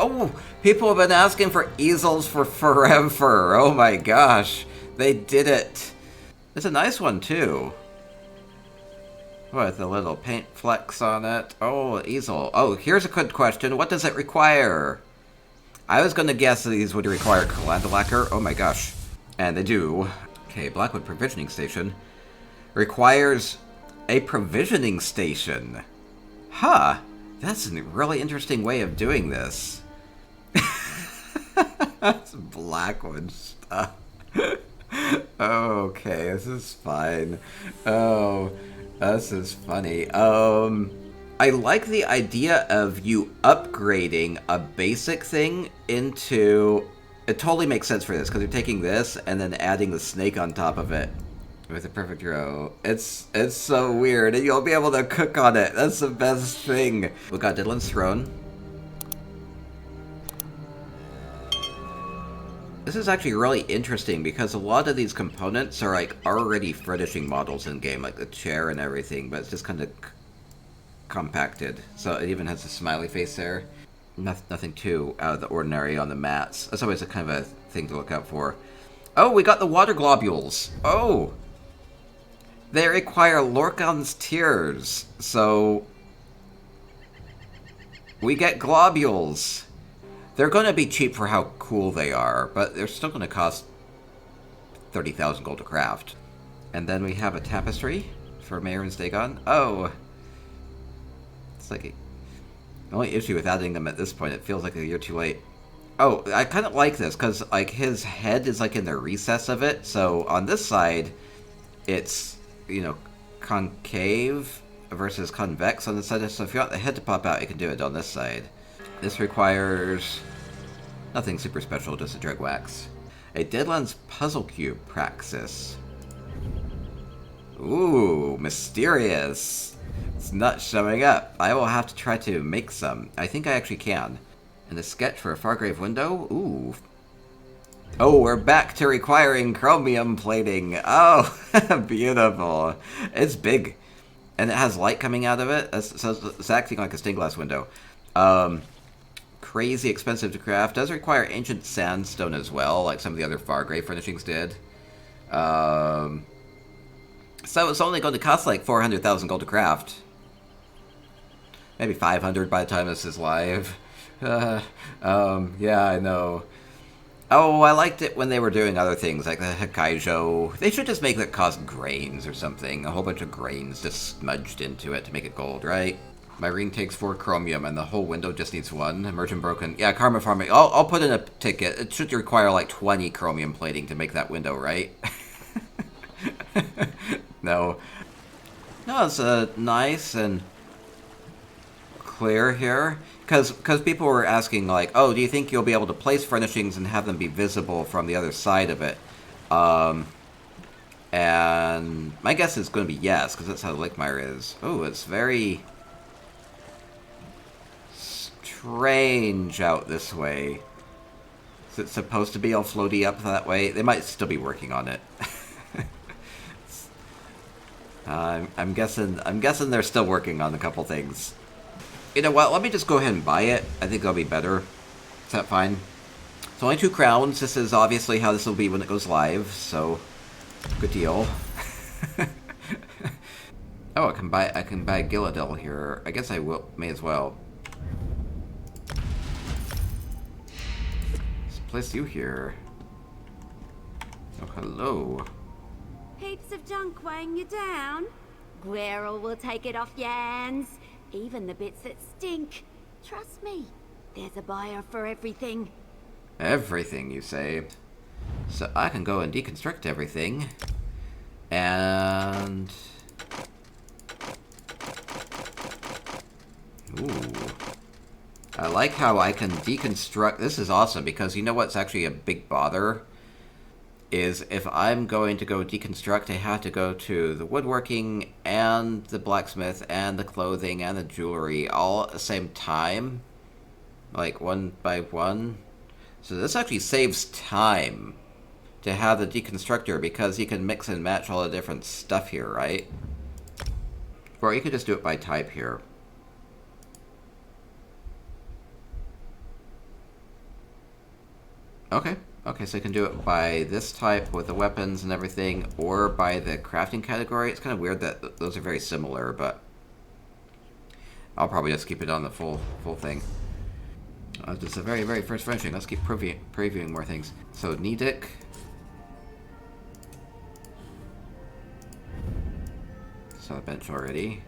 Oh, people have been asking for easels for forever. Oh my gosh. They did it. It's a nice one, too. With a little paint flecks on it. Oh, easel. Oh, here's a good question. What does it require? I was going to guess these would require Colonnade lacquer. Oh my gosh. And they do. Okay, Blackwood Provisioning Station. Requires a provisioning station. Huh. That's a really interesting way of doing this. That's Blackwood stuff. Okay, this is fine. Oh, this is funny. I like the idea of you upgrading a basic thing into... It totally makes sense for this, because you're taking this and then adding the snake on top of it. With a perfect row. It's so weird, and you'll be able to cook on it. That's the best thing. We got Dylan's Throne. This is actually really interesting because a lot of these components are like already furnishing models in game, like the chair and everything, but it's just kind of compacted. So it even has a smiley face there. Nothing too out of the ordinary on the mats. That's always a kind of a thing to look out for. Oh, we got the water globules. Oh! They require Lorcan's Tears, so we get globules. They're going to be cheap for how cool they are, but they're still going to cost 30,000 gold to craft. And then we have a tapestry for Mayron's Dagon. Oh! It's like the only issue with adding them at this point, it feels like a year too late. Oh, I kind of like this, because like his head is like in the recess of it, so on this side, it's, you know, concave versus convex on this side, so if you want the head to pop out, you can do it on this side. This requires nothing super special, just a dreg wax. A Deadlands Puzzle Cube Praxis. Ooh, mysterious. It's not showing up. I will have to try to make some. I think I actually can. And a sketch for a Fargrave window? Ooh. Oh, we're back to requiring chromium plating. Oh, beautiful. It's big. And it has light coming out of it. So it's acting like a stained glass window. Crazy expensive to craft. Does require ancient sandstone as well, like some of the other Fargrave furnishings did. So it's only going to cost like 400,000 gold to craft. Maybe 500 by the time this is live. Yeah, I know. Oh, I liked it when they were doing other things, like the Hakkaijo. They should just make that cost grains or something. A whole bunch of grains just smudged into it to make it gold, right? My ring takes 4 chromium, and the whole window just needs 1. Emergent broken. Yeah, Karma Farming. I'll put in a ticket. It should require like 20 chromium plating to make that window, right? No. No, it's nice and clear here. Because people were asking, like, oh, do you think you'll be able to place furnishings and have them be visible from the other side of it? And my guess is going to be yes, because that's how Lakemire is. Oh, it's very strange out this way. Is it supposed to be all floaty up that way? They might still be working on it. I'm guessing they're still working on a couple things. You know what? Let me just go ahead and buy it. I think that'll be better. Is that fine? It's only 2 crowns. This is obviously how this will be when it goes live, so good deal. Oh, I can buy Gilladel here. I guess I may as well. Let's place you here. Oh, hello. Heaps of junk weighing you down. Guerrero will take it off your hands. Even the bits that stink. Trust me, there's a buyer for everything. Everything, you say? So I can go and deconstruct everything. And... ooh. I like how I can deconstruct... This is awesome, because you know what's actually a big bother? Is if I'm going to go deconstruct, I have to go to the woodworking and the blacksmith and the clothing and the jewelry all at the same time. Like one by one. So this actually saves time to have the deconstructor because you can mix and match all the different stuff here, right? Or you could just do it by type here. Okay. Okay, so you can do it by this type with the weapons and everything, or by the crafting category. It's kind of weird that those are very similar, but I'll probably just keep it on the full thing. This is the very, very first furnishing. Let's keep previewing more things. So, Nidic. Saw the bench already.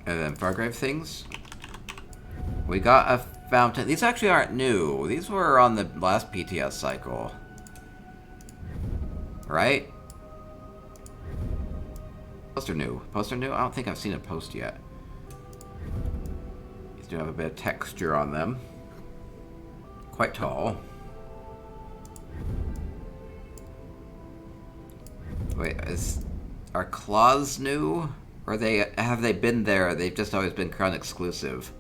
And then Fargrave things. We got a fountain. These actually aren't new. These were on the last PTS cycle. Right? Poster new. Poster new? I don't think I've seen a post yet. These do have a bit of texture on them. Quite tall. Wait, are claws new? Or have they been there? They've just always been Crown exclusive.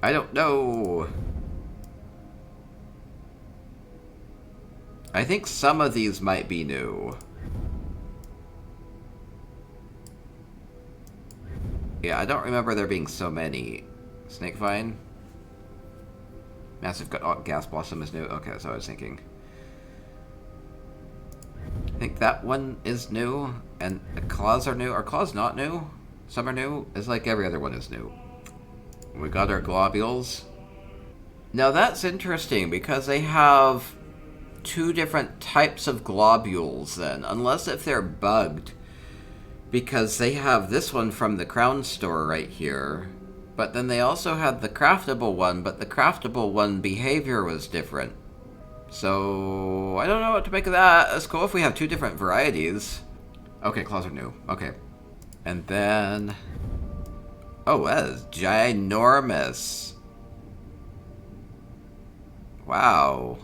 I don't know. I think some of these might be new. Yeah, I don't remember there being so many. Snakevine? Massive Gas Blossom is new? Okay, that's what I was thinking. I think that one is new, and the claws are new. Are claws not new? Some are new? It's like every other one is new. We got our globules. Now that's interesting, because they have two different types of globules then, unless if they're bugged. Because they have this one from the Crown store right here, but then they also had the craftable one, but the craftable one behavior was different. So, I don't know what to make of that. It's cool if we have two different varieties. Okay, claws are new. Okay. And then... oh, that is ginormous. Wow.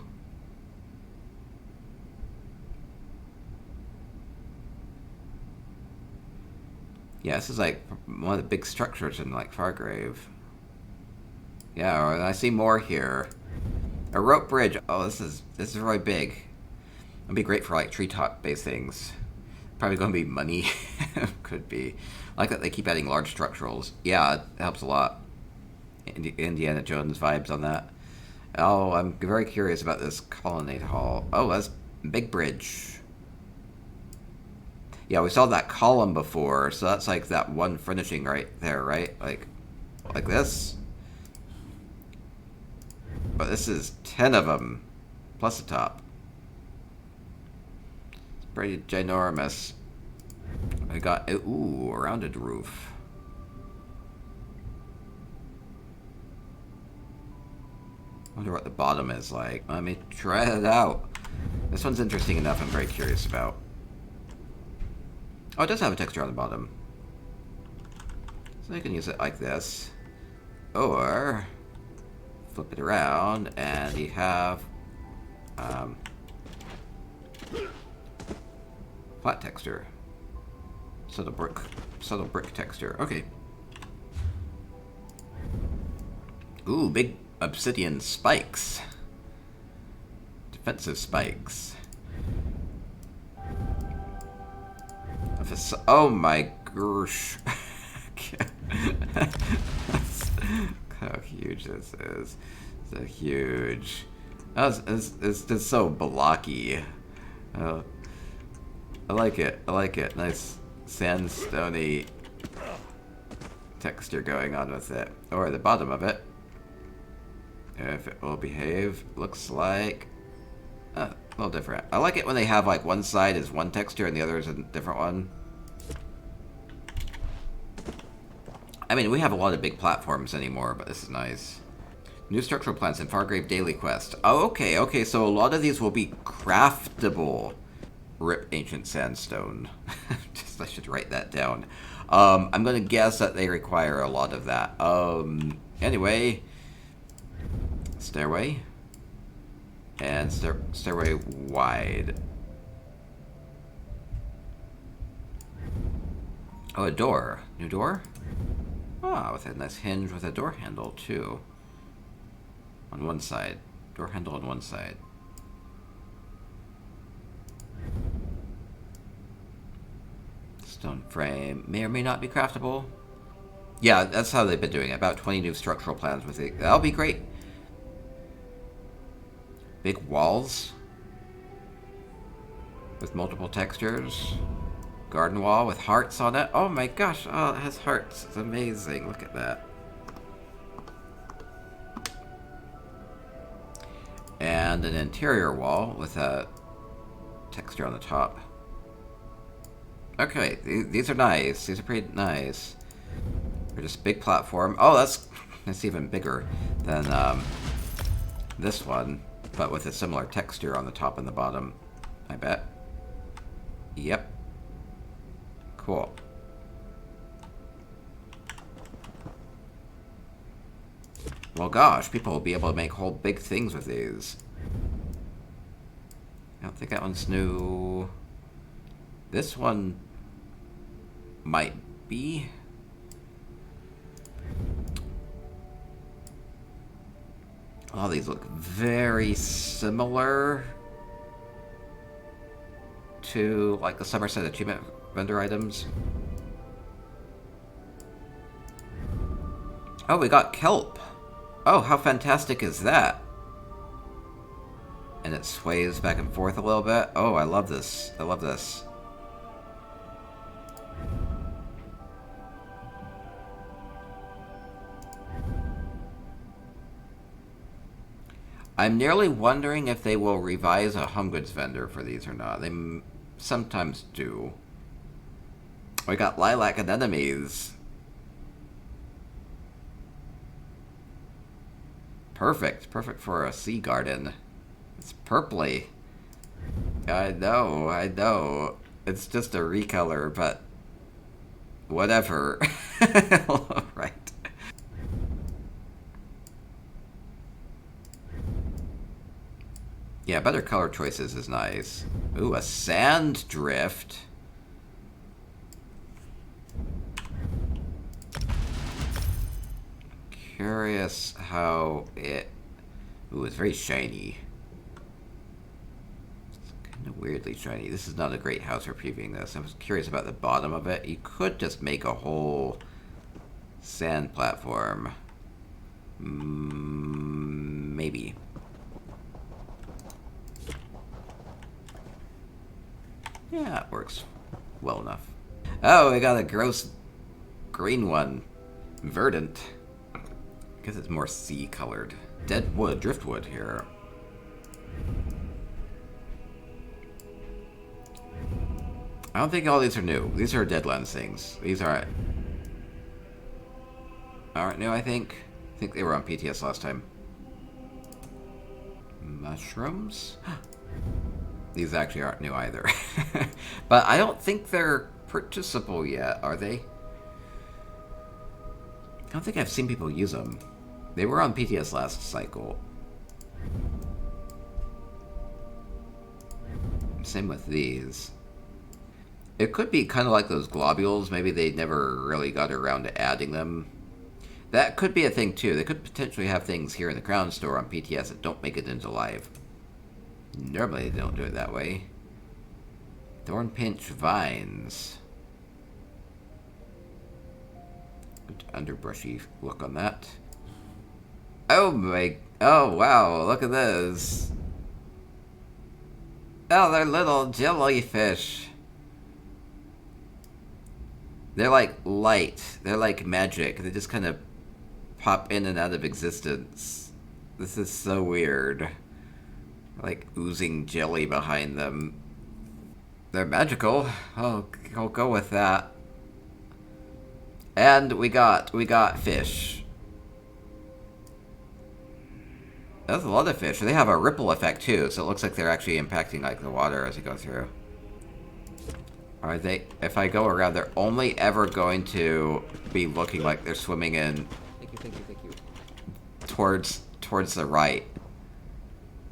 Yeah, this is like one of the big structures in like Fargrave. Yeah, and I see more here. A rope bridge. Oh, this is really big. It'll be great for like treetop based things. Probably going to be money. Could be. I like that they keep adding large structurals. Yeah, it helps a lot. Indiana Jones vibes on that. Oh, I'm very curious about this Colonnade Hall. Oh, that's a big bridge. Yeah, we saw that column before, so that's like that one furnishing right there, right? Like this. But this is 10 of them, plus the top. It's pretty ginormous. I got, ooh, a rounded roof. Wonder what the bottom is like. Let me try it out. This one's interesting enough, I'm very curious about. Oh, it does have a texture on the bottom. So you can use it like this. Or flip it around and you have flat texture. Subtle brick texture. Okay. Ooh, big obsidian spikes. Defensive spikes. Oh my gosh. How huge this is. So huge. It's just so blocky. I like it. I like it. Nice sandstony texture going on with it. Or the bottom of it. If it will behave. Looks like... a little different. I like it when they have like one side is one texture and the other is a different one. I mean, we have a lot of big platforms anymore, but this is nice. New structural plants in Fargrave Daily Quest. Oh, okay, okay, so a lot of these will be craftable. Rip Ancient Sandstone. I should write that down. I'm gonna guess that they require a lot of that. Anyway. Stairway. And stairway wide. Oh, a door. New door? Ah, with a nice hinge with a door handle, too. On one side. Door handle on one side. Stone frame may or may not be craftable. Yeah, that's how they've been doing it. About 20 new structural plans with it. That'll be great. Big walls with multiple textures. Garden wall with hearts on it. Oh my gosh, oh, it has hearts. It's amazing. Look at that. And an interior wall with a texture on the top. Okay, these are nice. These are pretty nice. They're just big platform. Oh, that's even bigger than this one, but with a similar texture on the top and the bottom, I bet. Yep. Cool. Well, gosh, people will be able to make whole big things with these. I don't think that one's new. This one might be. All these look very similar to like the Somerset Achievement vendor items. Oh, we got kelp. Oh, how fantastic is that? And it sways back and forth a little bit. Oh, I love this. I love this. I'm nearly wondering if they will revise a home goods vendor for these or not. They sometimes do. We got lilac anemones. Perfect. Perfect for a sea garden. It's purpley. I know, I know. It's just a recolor, but whatever. Right. Yeah, better color choices is nice. Ooh, a sand drift. Curious how it... Ooh, it's very shiny. It's kind of weirdly shiny. This is not a great house for previewing this. I was curious about the bottom of it. You could just make a whole sand platform. Maybe. Yeah, it works well enough. Oh, we got a gross green one. Verdant. I guess it's more sea colored. Dead wood, driftwood here. I don't think all these are new. These are Deadlands things. These aren't new, I think. I think they were on PTS last time. Mushrooms? These actually aren't new either. But I don't think they're purchasable yet, are they? I don't think I've seen people use them. They were on PTS last cycle. Same with these. It could be kind of like those globules. Maybe they never really got around to adding them. That could be a thing too. They could potentially have things here in the Crown Store on PTS that don't make it into live. Normally they don't do it that way. Thornpinch vines. Good underbrushy look on that. Oh my... Oh wow, look at this. Oh, they're little jellyfish. They're like light. They're like magic. They just kind of pop in and out of existence. This is so weird. Like oozing jelly behind them. They're magical. Oh, I'll go with that. And we got fish. That's a lot of fish. They have a ripple effect too, so it looks like they're actually impacting like the water as you go through. Are they? If I go around, they're only ever going to be looking like they're swimming in. Thank you. Towards the right.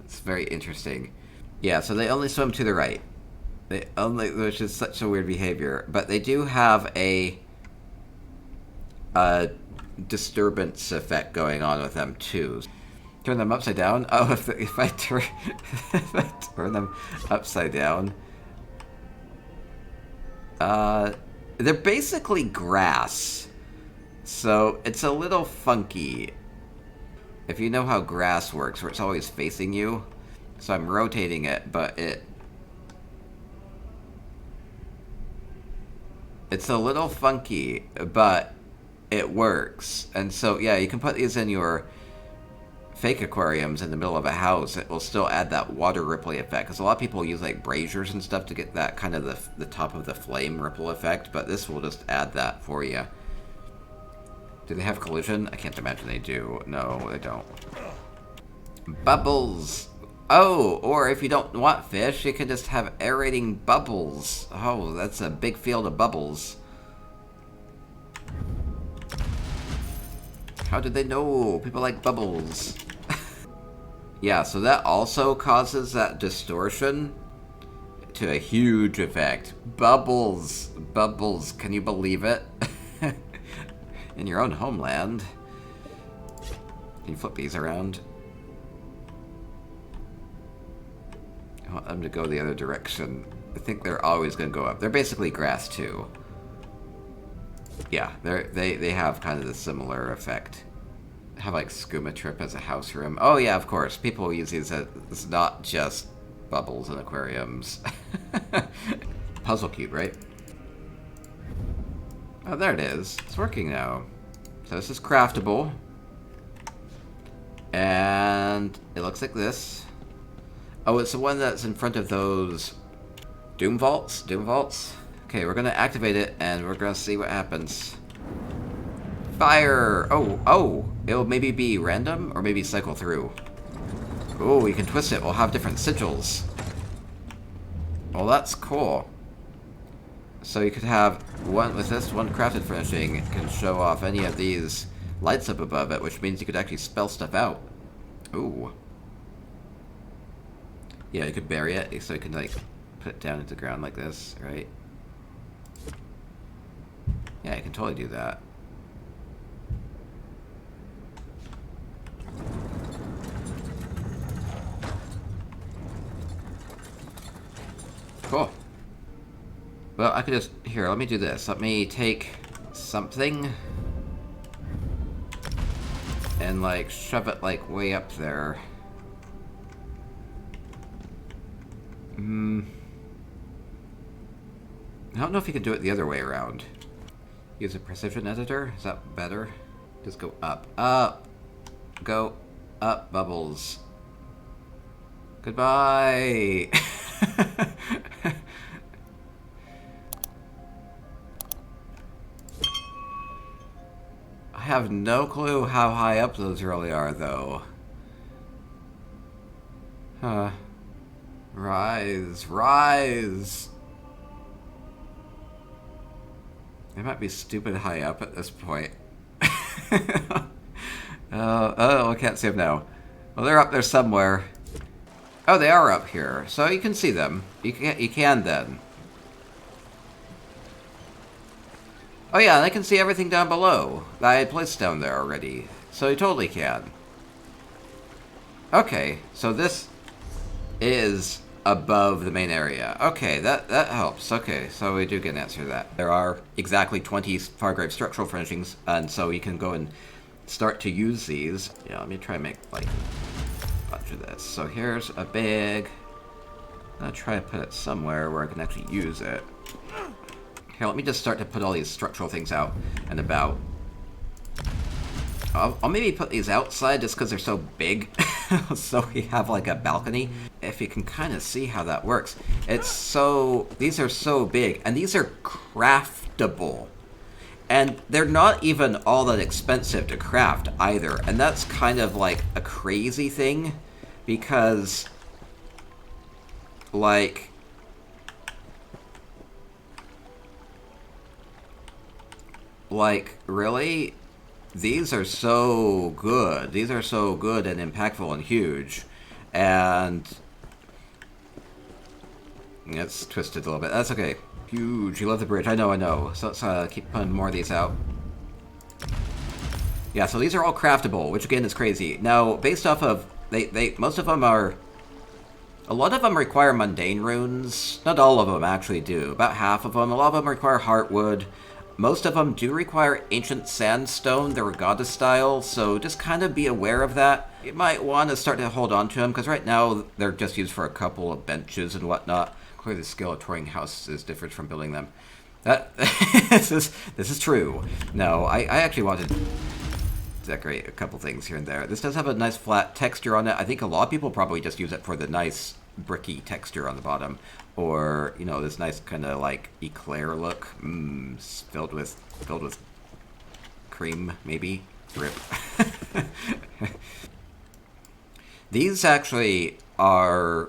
It's very interesting. Yeah, so they only swim to the right. They only, which is such a weird behavior. But they do have a disturbance effect going on with them too. Turn them upside down. Oh, if I turn them upside down. They're basically grass. So it's a little funky. If you know how grass works, where it's always facing you. So I'm rotating it, but it's a little funky, but it works. And so, yeah, you can put these in your fake aquariums in the middle of a house. It will still add that water ripply effect. Because a lot of people use, like, braziers and stuff to get that kind of the top of the flame ripple effect. But this will just add that for you. Do they have collision? I can't imagine they do. No, they don't. Bubbles! Oh, or if you don't want fish, you can just have aerating bubbles. Oh, that's a big field of bubbles. How did they know? People like bubbles. Yeah, so that also causes that distortion to a huge effect. Bubbles. Bubbles. Can you believe it? In your own homeland. Can you flip these around? I want them to go the other direction. I think they're always going to go up. They're basically grass too. Yeah, they have kind of the similar effect. Have like Skooma Trip as a house room. Oh yeah, of course. People use these as it's not just bubbles in aquariums. Puzzle cube, right? Oh, there it is. It's working now. So this is craftable. And it looks like this. Oh, it's the one that's in front of those Doom Vaults? Doom Vaults? Okay, we're gonna activate it, and we're gonna see what happens. Fire! Oh! It'll maybe be random, or maybe cycle through. Oh, you can twist it. We'll have different sigils. Well, that's cool. So you could have one with this one crafted furnishing. It can show off any of these lights up above it, which means you could actually spell stuff out. Ooh. Yeah, you could bury it, so you can, like, put it down into the ground like this, right? Yeah, you can totally do that. Cool. Well, I could just... Here, let me do this. Let me take something and, like, shove it, like, way up there. I don't know if you can do it the other way around. Use a precision editor? Is that better? Just go up. Up! Go up, bubbles. Goodbye! I have no clue how high up those really are, though. Huh. Rise, rise! They might be stupid high up at this point. Oh, I can't see them now. Well, they're up there somewhere. Oh, they are up here, so you can see them. You can then. Oh yeah, and I can see everything down below that I had placed down there already. So you totally can. Okay, so this is above the main area. Okay, that helps. Okay, so we do get an answer to that. There are exactly 20 Fargrave structural furnishings, and so you can go and start to use these. Yeah, let me try and make, like, a bunch of this. So here's a big... I'm gonna try to put it somewhere where I can actually use it. Here, let me just start to put all these structural things out and about. I'll maybe put these outside just because they're so big. So we have like a balcony. If you can kind of see how that works. It's so... These are so big. And these are craftable. And they're not even all that expensive to craft either. And that's kind of like a crazy thing. Because... Like... really? These are so good. These are so good and impactful and huge. And... It's twisted a little bit. That's okay. Huge. You love the bridge. I know. So let's keep putting more of these out. Yeah, so these are all craftable, which again is crazy. Now, based off of... Most of them are A lot of them require mundane runes. Not all of them actually do. About half of them. A lot of them require heartwood. Most of them do require ancient sandstone. They're regatta style, so just kind of be aware of that. You might want to start to hold on to them, because right now they're just used for a couple of benches and whatnot. Clearly the skill of touring house is different from building them. This is true. No, I actually wanted to decorate a couple things here and there. This does have a nice flat texture on it. I think a lot of people probably just use it for the nice bricky texture on the bottom, or you know, this nice kind of like eclair look, filled with cream, maybe. Rip. These actually are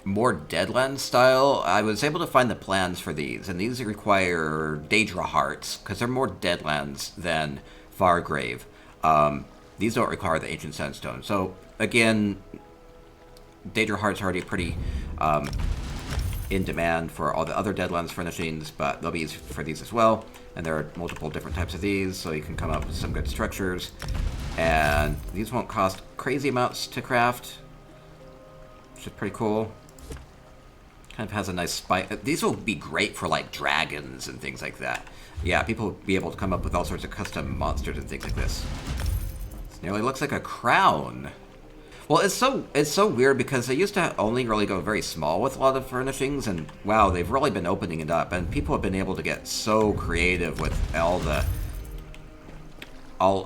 more Deadlands style. I was able to find the plans for these, and these require Daedra hearts because they're more Deadlands than Fargrave. These don't require the ancient sandstone. So again, Daedra hearts are already pretty in demand for all the other Deadlands furnishings, but they'll be used for these as well. And there are multiple different types of these, so you can come up with some good structures. And these won't cost crazy amounts to craft, which is pretty cool. Kind of has a nice spike. These will be great for like dragons and things like that. Yeah, people will be able to come up with all sorts of custom monsters and things like this. This nearly looks like a crown. Well, it's so weird because they used to only really go very small with a lot of furnishings, and wow, they've really been opening it up, and people have been able to get so creative with all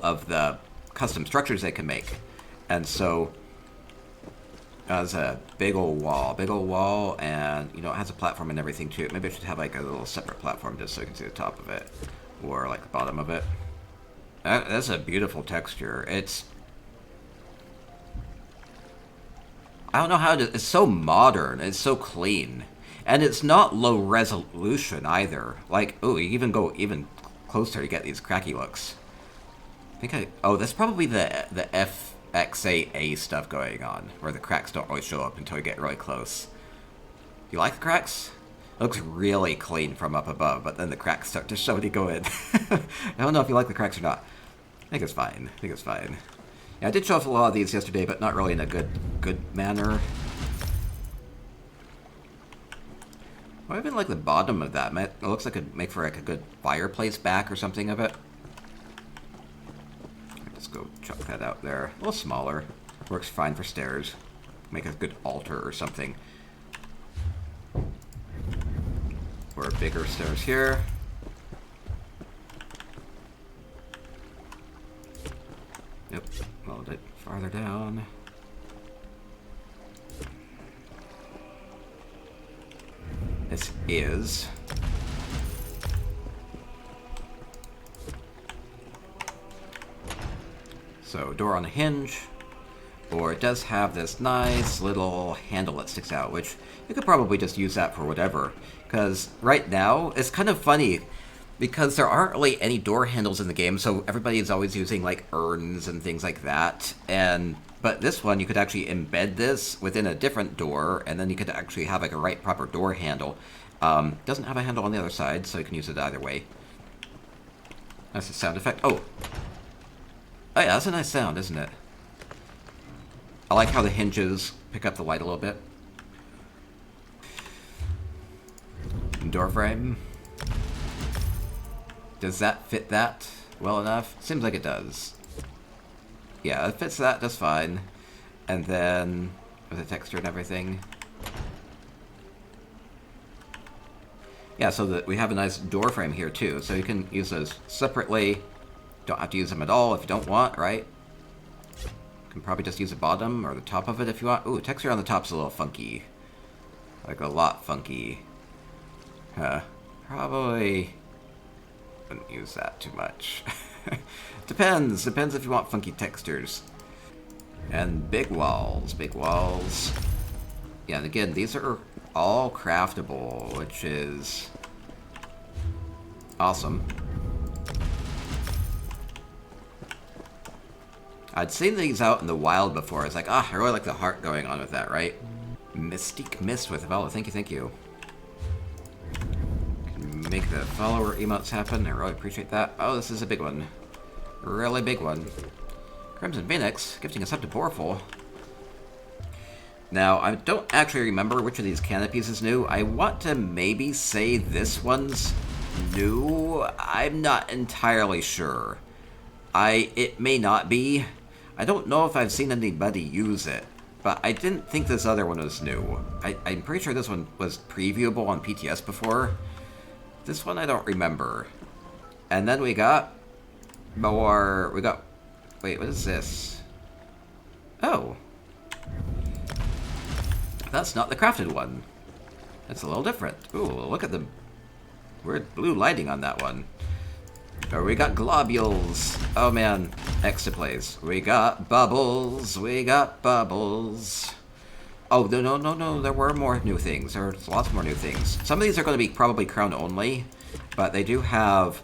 of the custom structures they can make. And so there's a big old wall, and you know, it has a platform and everything too. Maybe I should have like a little separate platform just so you can see the top of it, or like the bottom of it. That's a beautiful texture. I don't know how to... It's so modern. It's so clean. And it's not low resolution either. Like, oh, you even go even closer to get these cracky looks. Oh, that's probably the FXAA stuff going on, where the cracks don't really show up until you get really close. You like the cracks? It looks really clean from up above, but then the cracks start to show when you go in. I don't know if you like the cracks or not. I think it's fine. Yeah, I did show off a lot of these yesterday, but not really in a good manner. Or even like the bottom of that. It looks like it'd make for like a good fireplace back or something of it. Let's go chuck that out there. A little smaller. Works fine for stairs. Make a good altar or something. Or bigger stairs here. Yep, a little bit farther down. This is so door on a hinge, or it does have this nice little handle that sticks out, which you could probably just use that for whatever, because right now it's kind of funny because there aren't really any door handles in the game, so everybody is always using like urns and things like that. But this one, you could actually embed this within a different door, and then you could actually have like a right proper door handle. Doesn't have a handle on the other side, so you can use it either way. That's a sound effect. Oh yeah, that's a nice sound, isn't it? I like how the hinges pick up the light a little bit. Door frame. Does that fit that well enough? Seems like it does. Yeah, it fits that just fine. And then with the texture and everything. Yeah, so that we have a nice door frame here too. So you can use those separately. Don't have to use them at all if you don't want, right? You can probably just use the bottom or the top of it if you want. Ooh, texture on the top's a little funky. Like a lot funky. Probably wouldn't use that too much. Depends if you want funky textures. And big walls. Yeah, and again, these are all craftable, which is awesome. I'd seen these out in the wild before. I was like, I really like the heart going on with that, right? Mystique Mist with Vela, thank you. Make the follower emotes happen. I really appreciate that. Oh, this is a big one. Really big one. Crimson Phoenix, gifting us up to Boreful. Now, I don't actually remember which of these canopies is new. I want to maybe say this one's new. I'm not entirely sure. It may not be. I don't know if I've seen anybody use it, but I didn't think this other one was new. I'm pretty sure this one was previewable on PTS before. This one I don't remember. And then we got more... Wait, what is this? Oh. That's not the crafted one. That's a little different. Ooh, look at the weird blue lighting on that one. Or we got globules. Oh man, extra plays. We got bubbles. We got bubbles. Oh, no. There were more new things. There's lots more new things. Some of these are going to be probably crown only, but they do have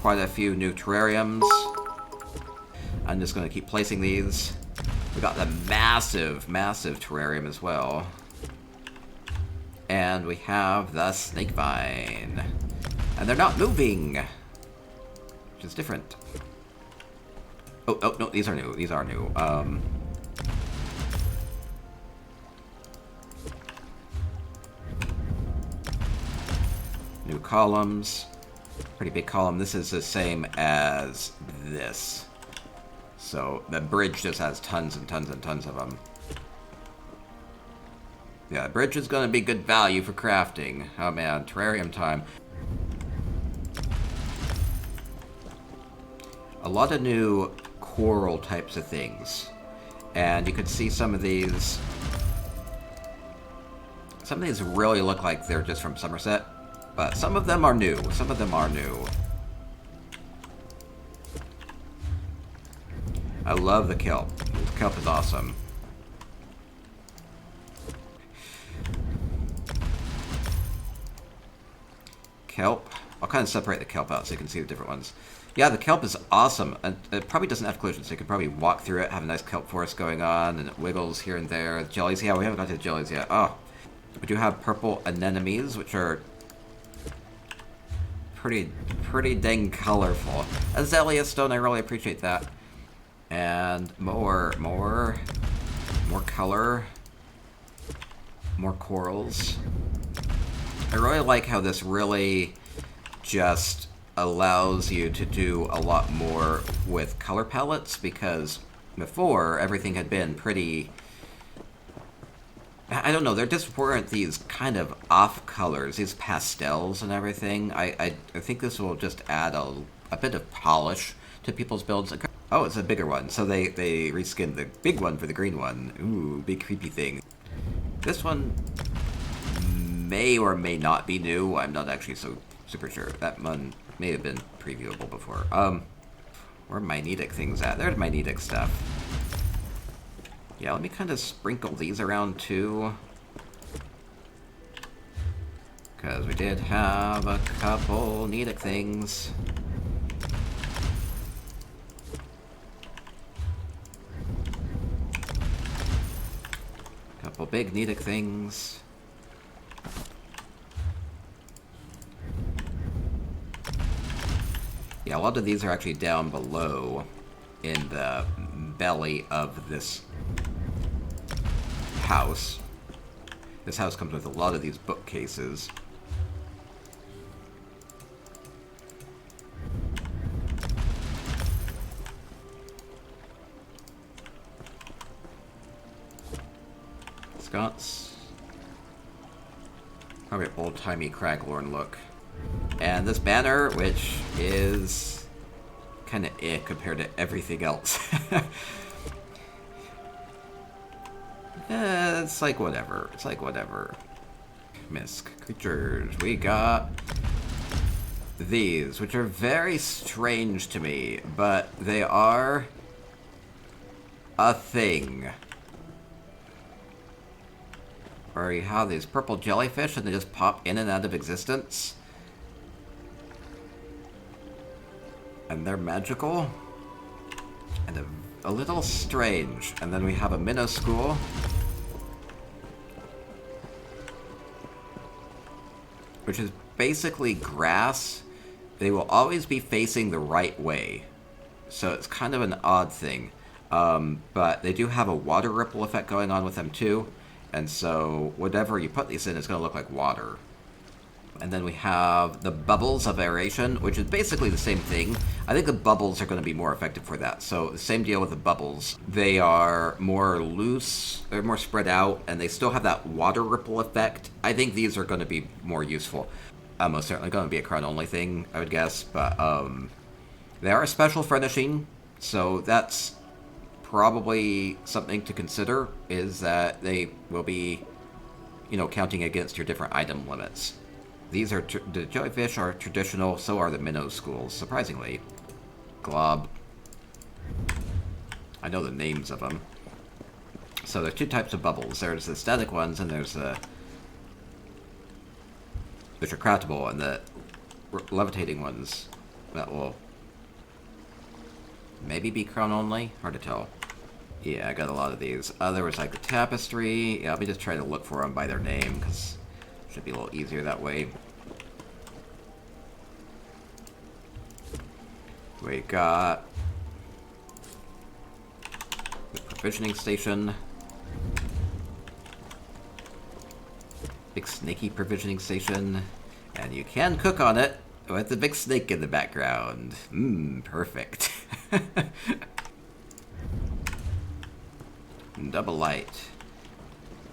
quite a few new terrariums. I'm just going to keep placing these. We got the massive terrarium as well. And we have the snake vine. And they're not moving, which is different. Oh, no, these are new. These are new. New columns. Pretty big column. This is the same as this. So the bridge just has tons and tons and tons of them. Yeah, the bridge is going to be good value for crafting. Oh man, terrarium time. A lot of new coral types of things. And you could see some of these... Some of these really look like they're just from Somerset. But some of them are new. Some of them are new. I love the kelp. The kelp is awesome. Kelp. I'll kind of separate the kelp out so you can see the different ones. Yeah, the kelp is awesome. And it probably doesn't have collision, so you can probably walk through it, have a nice kelp forest going on, and it wiggles here and there. Jellies, yeah, we haven't got to the jellies yet. Oh. We do have purple anemones, which are pretty dang colorful. Azalea stone, I really appreciate that. And more color. More corals. I really like how this really just allows you to do a lot more with color palettes, because before everything had been pretty... I don't know, there just weren't these kind of off colors, these pastels and everything. I think this will just add a bit of polish to people's builds. Oh, it's a bigger one, so they reskinned the big one for the green one. Ooh, big creepy thing. This one may or may not be new. I'm not actually so super sure. That one may have been previewable before. Where are magnetic things at? There's magnetic stuff. Yeah, let me kind of sprinkle these around too. Because we did have a couple Nedic things. Couple big Nedic things. Yeah, a lot of these are actually down below in the belly of this house. This house comes with a lot of these bookcases. Sconce. Probably an old-timey Craglorn look. And this banner, which is kind of compared to everything else. It's like whatever. It's like whatever. Misc creatures. We got these, which are very strange to me, but they are a thing. Where you have these purple jellyfish and they just pop in and out of existence. And they're magical. And a little strange. And then we have a minnow school. Which is basically grass. They will always be facing the right way. So it's kind of an odd thing. But they do have a water ripple effect going on with them too. And so whatever you put these in is going to look like water. And then we have the bubbles of aeration, which is basically the same thing. I think the bubbles are going to be more effective for that. So the same deal with the bubbles. They are more loose, they're more spread out, and they still have that water ripple effect. I think these are going to be more useful. Most certainly going to be a crown-only thing, I would guess. But they are a special furnishing, so that's probably something to consider, is that they will be, counting against your different item limits. These are the jellyfish are traditional, so are the minnow schools, surprisingly. Glob. I know the names of them. So there's two types of bubbles. There's the static ones, and there's the which are craftable, and the levitating ones that will maybe be crown only. Hard to tell. Yeah, I got a lot of these. There was like the tapestry. Yeah, let me just try to look for them by their name, because should be a little easier that way. We got the provisioning station. Big snaky provisioning station. And you can cook on it with the big snake in the background. Perfect. Double light.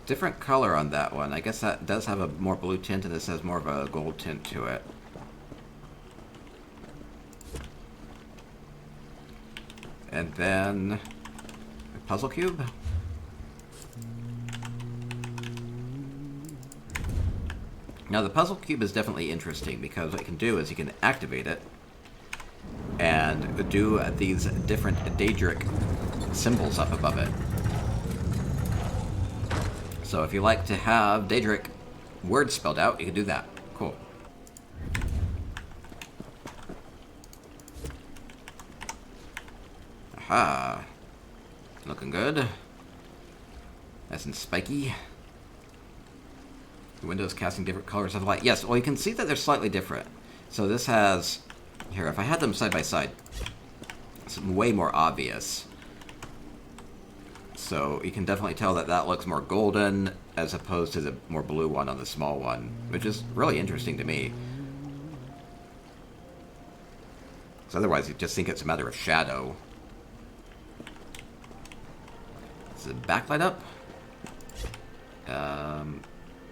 Different color on that one. I guess that does have a more blue tint, and this has more of a gold tint to it. And then a puzzle cube. Now the puzzle cube is definitely interesting, because what you can do is you can activate it and do these different Daedric symbols up above it. So if you like to have Daedric words spelled out, you can do that. Cool. Aha. Looking good. Nice and spiky. The windows casting different colors of light. Yes, well you can see that they're slightly different. So this has... Here, if I had them side by side, it's way more obvious. So you can definitely tell that that looks more golden as opposed to the more blue one on the small one, which is really interesting to me. Because otherwise you just think it's a matter of shadow. Does the backlight up?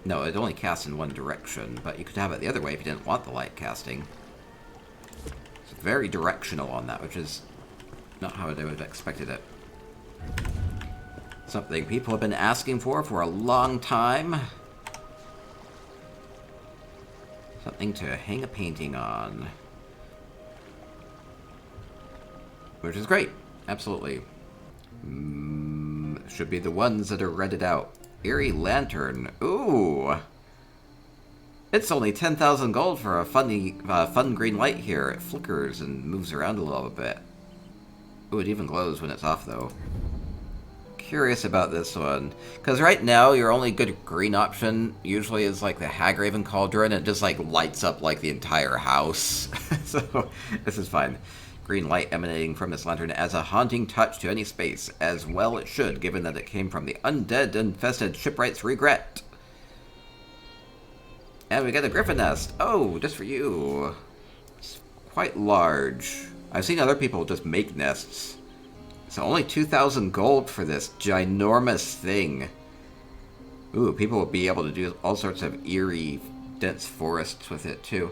No, it only casts in one direction, but you could have it the other way if you didn't want the light casting. It's very directional on that, which is not how I would have expected it. Something people have been asking for a long time. Something to hang a painting on. Which is great. Absolutely. Should be the ones that are redded out. Eerie Lantern. Ooh! It's only 10,000 gold for a fun green light here. It flickers and moves around a little bit. Ooh, it even glows when it's off, though. Curious about this one, because right now your only good green option usually is like the Hagraven Cauldron. It just like lights up like the entire house. So this is fine. Green light emanating from this lantern adds a haunting touch to any space, as well it should, given that it came from the undead-infested shipwright's regret. And we got a Griffin Nest. Oh, just for you. It's quite large. I've seen other people just make nests. So only 2,000 gold for this ginormous thing. Ooh, people will be able to do all sorts of eerie, dense forests with it, too.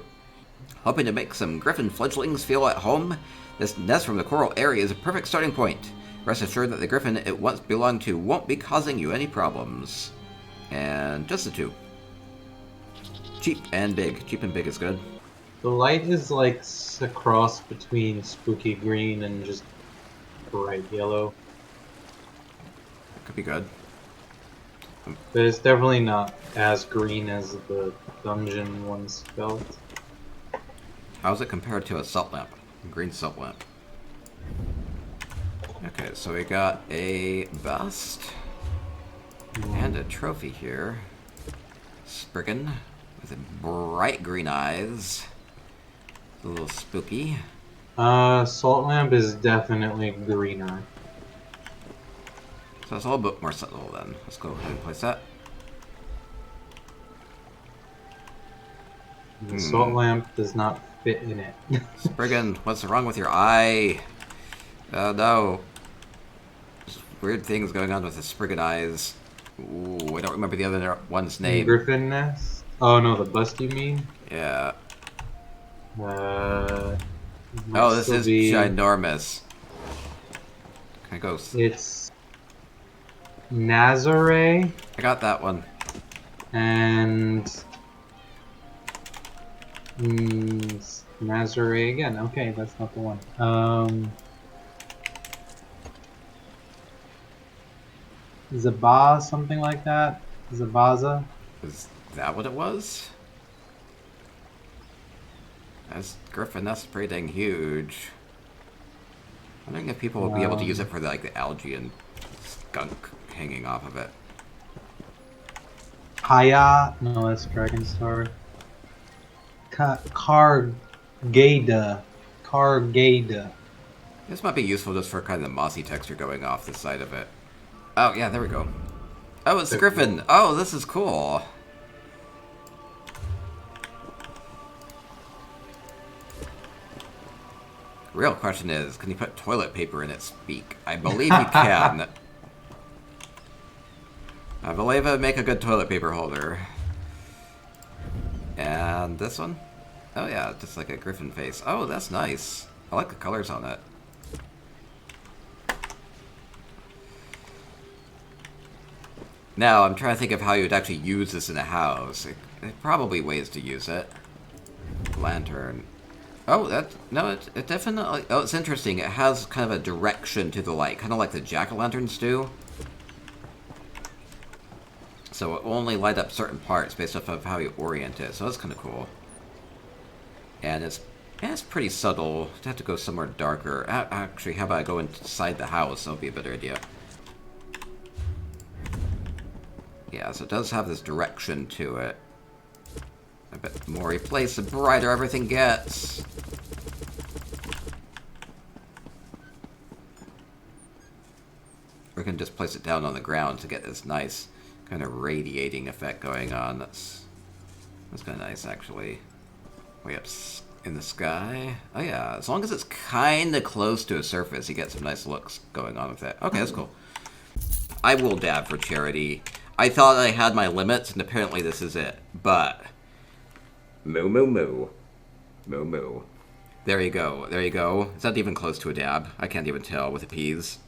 Hoping to make some griffin fledglings feel at home? This nest from the coral area is a perfect starting point. Rest assured that the griffin it once belonged to won't be causing you any problems. And just the two. Cheap and big. Cheap and big is good. The light is like a cross between spooky green and just bright yellow. Could be good. But it's definitely not as green as the dungeon once felt. How's it compared to a salt lamp? A green salt lamp. Okay, so we got a bust. And a trophy here. Spriggan with bright green eyes. A little spooky. Salt lamp is definitely greener. So it's a little bit more subtle then. Let's go ahead and place that. The salt lamp does not fit in it. Spriggan, what's wrong with your eye? Oh no. There's weird things going on with the Spriggan eyes. Ooh, I don't remember the other one's name. Griffin Nest? Oh no, the bust you mean? Yeah. Might Oh, this still is be- ginormous. Can I go? It's Nazare I got that one. and Nazare again. Okay, that's not the one. Zabaz, something like that. Zabaza. Is that what it was? That's Griffin Nest, pretty dang huge. I'm wondering if people will be able to use it for like the algae and skunk hanging off of it. Haya. No, that's Dragonstar. Kargada. Kargada. This might be useful just for kind of the mossy texture going off the side of it. Oh, yeah, there we go. Oh, it's Griffin! Oh, this is cool! Real question is, can you put toilet paper in its beak? I believe you can. I believe it'd make a good toilet paper holder. And this one? Oh yeah, just like a griffin face. Oh, that's nice. I like the colors on it. Now, I'm trying to think of how you would actually use this in a house. There's probably ways to use it. Lantern. Oh, it definitely... Oh, it's interesting. It has kind of a direction to the light, kind of like the jack-o'-lanterns do. So it will only light up certain parts based off of how you orient it. So that's kind of cool. And it's pretty subtle. You'd have to go somewhere darker. Actually, how about I go inside the house? That'll be a better idea. Yeah, so it does have this direction to it. A bit more you place, the brighter everything gets. We can just place it down on the ground to get this nice kind of radiating effect going on. That's kind of nice, actually. Way up in the sky. Oh yeah, as long as it's kind of close to a surface, you get some nice looks going on with it. Okay, that's cool. I will dab for charity. I thought I had my limits, and apparently this is it. But moo moo moo. Moo moo. There you go. There you go. It's not even close to a dab. I can't even tell with the peas.